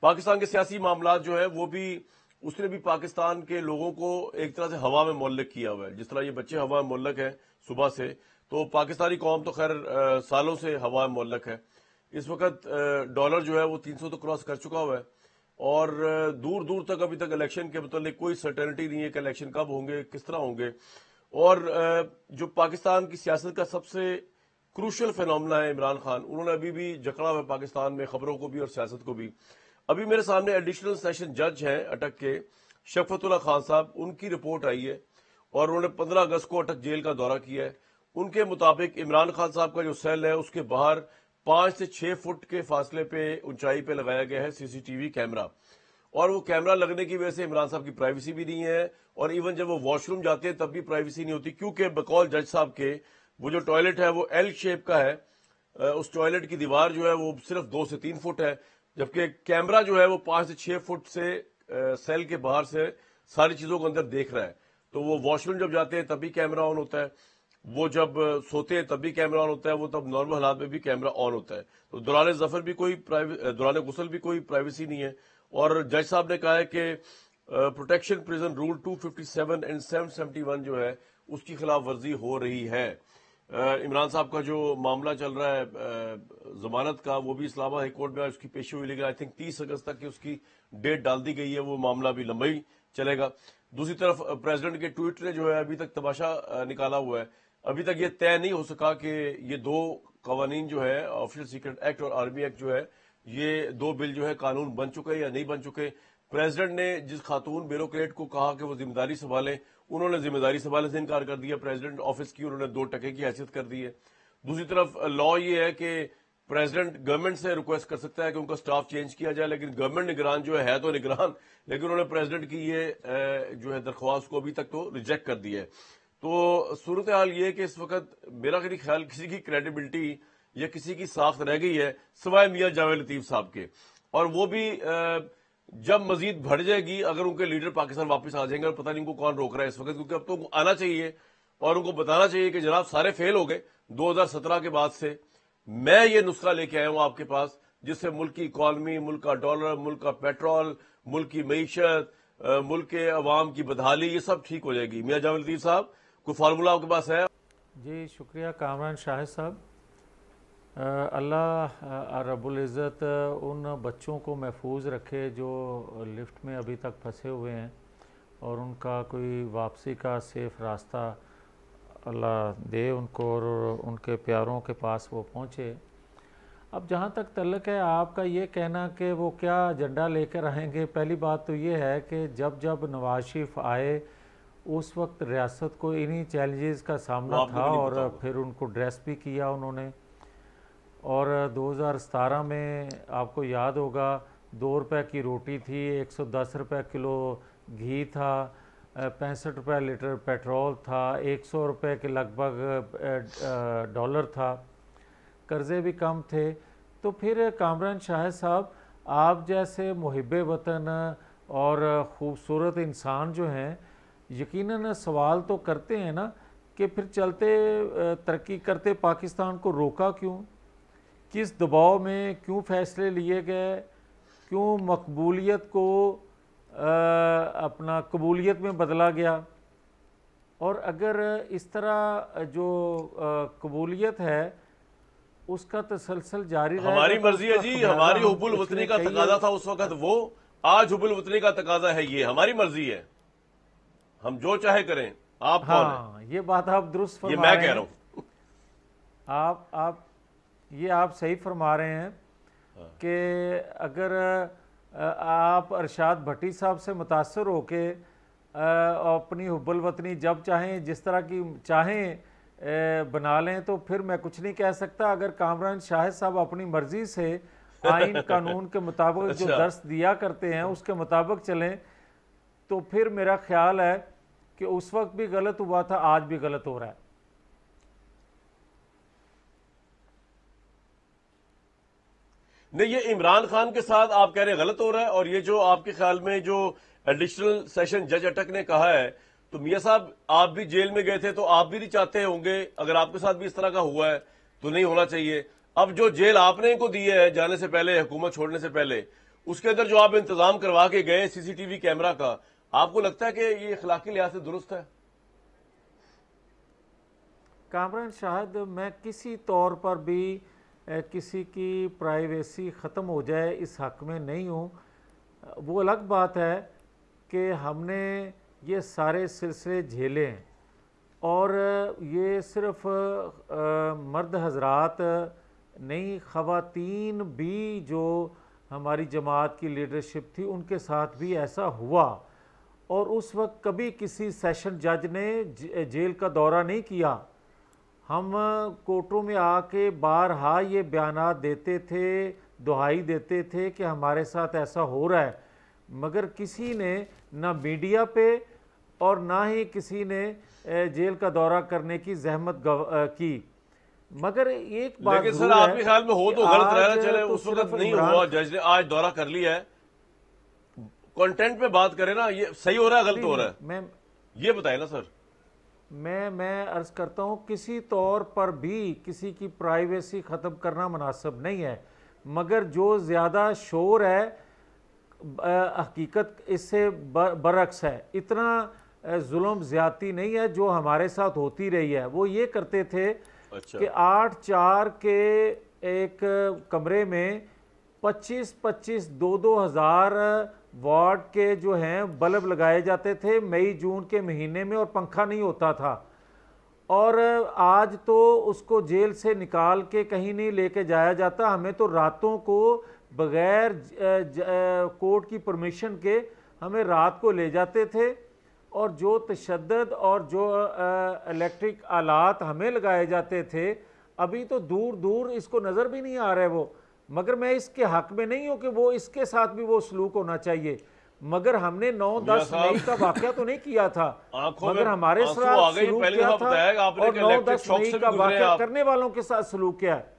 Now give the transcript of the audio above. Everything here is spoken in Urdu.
پاکستان کے سیاسی معاملات جو ہے وہ بھی اس نے بھی پاکستان کے لوگوں کو ایک طرح سے ہوا میں معلق کیا ہوا ہے. جس طرح یہ بچے ہوا میں معلق ہیں صبح سے، تو پاکستانی قوم تو خیر سالوں سے ہوا میں معلق ہے. اس وقت ڈالر جو ہے وہ 300 تو کراس کر چکا ہوا ہے، اور دور دور تک ابھی تک الیکشن کے متعلق کوئی سرٹینٹی نہیں ہے کہ الیکشن کب ہوں گے، کس طرح ہوں گے. اور جو پاکستان کی سیاست کا سب سے کروشل فینومنا ہے عمران خان، انہوں نے ابھی بھی جکڑا ہوا ہے پاکستان میں خبروں کو بھی اور سیاست کو بھی. ابھی میرے سامنے ایڈیشنل سیشن جج ہیں اٹک کے شفقت اللہ خان صاحب، ان کی رپورٹ آئی ہے اور انہوں نے 15 اگست کو اٹک جیل کا دورہ کیا ہے. ان کے مطابق عمران خان صاحب کا جو سیل ہے اس کے باہر 5 سے 6 فٹ کے فاصلے پہ اونچائی پہ لگایا گیا ہے سی سی ٹی وی کیمرہ، اور وہ کیمرہ لگنے کی وجہ سے عمران صاحب کی پرائیویسی بھی نہیں ہے، اور ایون جب وہ واش روم جاتے ہیں تب بھی پرائیویسی نہیں ہوتی، کیونکہ بقول جج صاحب کے وہ جو ٹوائلٹ ہے وہ ایل شیپ کا ہے. اس ٹوائلٹ کی دیوار جو ہے وہ صرف 2 سے 3 فٹ ہے، جبکہ کیمرہ جو ہے وہ 5 سے 6 فٹ سے سیل کے باہر سے ساری چیزوں کو اندر دیکھ رہا ہے. تو وہ واش روم جب جاتے ہیں تب بھی کیمرہ آن ہوتا ہے، وہ جب سوتے ہیں تب بھی کیمرہ آن ہوتا ہے، وہ تب نارمل حالات میں بھی کیمرہ آن ہوتا ہے. تو دوران ظفر بھی کوئی دوران غسل بھی کوئی پرائیویسی نہیں ہے. اور جج صاحب نے کہا ہے کہ پروٹیکشن پرزن رول 257 اینڈ 771 جو ہے اس کی خلاف ورزی ہو رہی ہے. عمران صاحب کا جو معاملہ چل رہا ہے ضمانت کا، وہ بھی اسلام آباد ہائی کورٹ میں اس کی پیشی ہوئی، لیکن آئی تھنک 30 اگست تک کی اس کی ڈیٹ ڈال دی گئی ہے، وہ معاملہ بھی لمبا ہی چلے گا. دوسری طرف پریزیڈنٹ کے ٹویٹ نے جو ہے ابھی تک تماشا نکالا ہوا ہے. ابھی تک یہ طے نہیں ہو سکا کہ یہ دو قوانین جو ہے آفیشل سیکرٹ ایکٹ اور آرمی ایکٹ جو ہے، یہ دو بل جو ہے قانون بن چکے یا نہیں بن چکے. پریزیڈنٹ نے جس خاتون بیوروکریٹ کو کہا کہ وہ ذمہ داری سنبھالیں، انہوں نے ذمہ داری سنبھالنے سے انکار کر دیا. پریزیڈنٹ آفس کی انہوں نے 2 ٹکے کی حیثیت کر دی ہے. دوسری طرف لا یہ ہے کہ پریزیڈنٹ گورنمنٹ سے ریکویسٹ کر سکتا ہے کہ ان کا سٹاف چینج کیا جائے، لیکن گورنمنٹ نگران جو ہے تو نگران، لیکن انہوں نے پریزیڈنٹ کی یہ جو ہے درخواست کو ابھی تک تو ریجیکٹ کر دی ہے. تو صورتحال یہ ہے کہ اس وقت میرا خیال کسی کی کریڈیبلٹی یا کسی کی ساخت رہ گئی ہے سوائے میاں جاوید لطیف صاحب کے، اور وہ بھی جب مزید بڑھ جائے گی اگر ان کے لیڈر پاکستان واپس آ جائیں گے. اور پتہ نہیں ان کو کون روک رہا ہے اس وقت، کیونکہ اب تو ان کو آنا چاہیے اور ان کو بتانا چاہیے کہ جناب سارے فیل ہو گئے 2017 کے بعد سے. میں یہ نسخہ لے کے آیا ہوں آپ کے پاس جس سے ملک کی اکانومی، ملک کا ڈالر، ملک کا پیٹرول، ملک کی معیشت، ملک کے عوام کی بدحالی، یہ سب ٹھیک ہو جائے گی. میاں جاوید لطیف صاحب کوئی فارمولہ آپ کے پاس ہے؟ جی شکریہ کامران شاہد صاحب. اللہ رب العزت ان بچوں کو محفوظ رکھے جو لفٹ میں ابھی تک پھنسے ہوئے ہیں، اور ان کا کوئی واپسی کا سیف راستہ اللہ دے ان کو اور ان کے پیاروں کے پاس وہ پہنچے. اب جہاں تک تعلق ہے آپ کا یہ کہنا کہ وہ کیا ایجنڈا لے کر آئیں گے، پہلی بات تو یہ ہے کہ جب نواز شریف آئے اس وقت ریاست کو انہی چیلنجز کا سامنا تھا، اور پھر ان کو ڈریس بھی کیا انہوں نے. اور 2017 میں آپ کو یاد ہوگا 2 روپے کی روٹی تھی، 110 روپے کلو گھی تھا، 65 روپے لیٹر پیٹرول تھا، 100 روپے کے لگ بھگ ڈالر تھا، قرضے بھی کم تھے. تو پھر کامران شاہد صاحب آپ جیسے محب وطن اور خوبصورت انسان جو ہیں یقیناً سوال تو کرتے ہیں نا کہ پھر چلتے ترقی کرتے پاکستان کو روکا کیوں، کس دباؤ میں کیوں فیصلے لیے گئے، کیوں مقبولیت کو اپنا قبولیت میں بدلا گیا. اور اگر اس طرح جو قبولیت ہے اس کا تسلسل جاری رہے گا، ہماری مرضی ہے جی، ہماری حب الوطنی کا تقاضا تھا اس وقت وہ، آج حب الوطنی کا تقاضا ہے یہ، ہماری مرضی ہے، ہم جو چاہے کریں. آپ کون ہیں؟ ہاں یہ بات آپ درست فرما یہ رہے ہیں، میں کہہ رہا ہوں. آپ صحیح فرما رہے ہیں کہ اگر آپ ارشاد بھٹی صاحب سے متاثر ہو کے اپنی حب الوطنی جب چاہیں جس طرح کی چاہیں بنا لیں تو پھر میں کچھ نہیں کہہ سکتا. اگر کامران شاہد صاحب اپنی مرضی سے آئین قانون کے مطابق جو درس دیا کرتے ہیں اس کے مطابق چلیں تو پھر میرا خیال ہے کہ اس وقت بھی غلط ہوا تھا، آج بھی غلط ہو رہا ہے. نہیں، یہ عمران خان کے ساتھ آپ کہہ رہے ہیں غلط ہو رہا ہے، اور یہ جو آپ کے خیال میں جو ایڈیشنل سیشن جج اٹک نے کہا ہے، تو میاں صاحب آپ بھی جیل میں گئے تھے تو آپ بھی نہیں چاہتے ہوں گے اگر آپ کے ساتھ بھی اس طرح کا ہوا ہے تو نہیں ہونا چاہیے. اب جو جیل آپ نے ان کو دی ہے جانے سے پہلے، حکومت چھوڑنے سے پہلے، اس کے اندر جو آپ انتظام کروا کے گئے سی سی ٹی وی کیمرہ کا، آپ کو لگتا ہے کہ یہ اخلاقی لحاظ سے درست ہے؟ کامران شاہد، میں کسی طور پر بھی کسی کی پرائیویسی ختم ہو جائے اس حق میں نہیں ہوں. وہ الگ بات ہے کہ ہم نے یہ سارے سلسلے جھیلے ہیں، اور یہ صرف مرد حضرات نہیں، خواتین بھی جو ہماری جماعت کی لیڈرشپ تھی ان کے ساتھ بھی ایسا ہوا. اور اس وقت کبھی کسی سیشن جج نے جیل کا دورہ نہیں کیا. ہم کورٹوں میں آ کے بارہا یہ بیانات دیتے تھے، دہائی دیتے تھے کہ ہمارے ساتھ ایسا ہو رہا ہے، مگر کسی نے نہ میڈیا پہ اور نہ ہی کسی نے جیل کا دورہ کرنے کی زحمت کی. مگر ایک بات لیکن سر ضرور آپ ہے کے خیال میں ہو تو کہ غلط رہنا آج چلے، تو اس وقت صرف نہیں عمران ہوا، جج نے آج دورہ کر لیا ہے، کنٹینٹ پہ بات کریں نا، یہ صحیح ہو رہا ہے غلط ہو رہا ہے یہ بتائیں نا سر. میں عرض کرتا ہوں کسی طور پر بھی کسی کی پرائیویسی ختم کرنا مناسب نہیں ہے، مگر جو زیادہ شور ہے حقیقت اس سے برعکس ہے. اتنا ظلم زیادتی نہیں ہے جو ہمارے ساتھ ہوتی رہی ہے. وہ یہ کرتے تھے کہ 8-4 کے ایک کمرے میں 25-25 2-2 ہزار وارٹ کے جو ہیں بلب لگائے جاتے تھے مئی جون کے مہینے میں، اور پنکھا نہیں ہوتا تھا. اور آج تو اس کو جیل سے نکال کے کہیں نہیں لے کے جایا جاتا. ہمیں تو راتوں کو بغیر کورٹ کی پرمیشن کے ہمیں رات کو لے جاتے تھے، اور جو تشدد اور جو الیکٹرک آلات ہمیں لگائے جاتے تھے ابھی تو دور دور اس کو نظر بھی نہیں آ رہے وہ. مگر میں اس کے حق میں نہیں ہوں کہ وہ اس کے ساتھ بھی وہ سلوک ہونا چاہیے، مگر ہم نے 9-10 مئی کا واقعہ تو نہیں کیا تھا، مگر ہمارے ساتھ سلوک کیا تھا، اور 9-10 مئی کا واقعہ کرنے والوں کے ساتھ سلوک کیا ہے.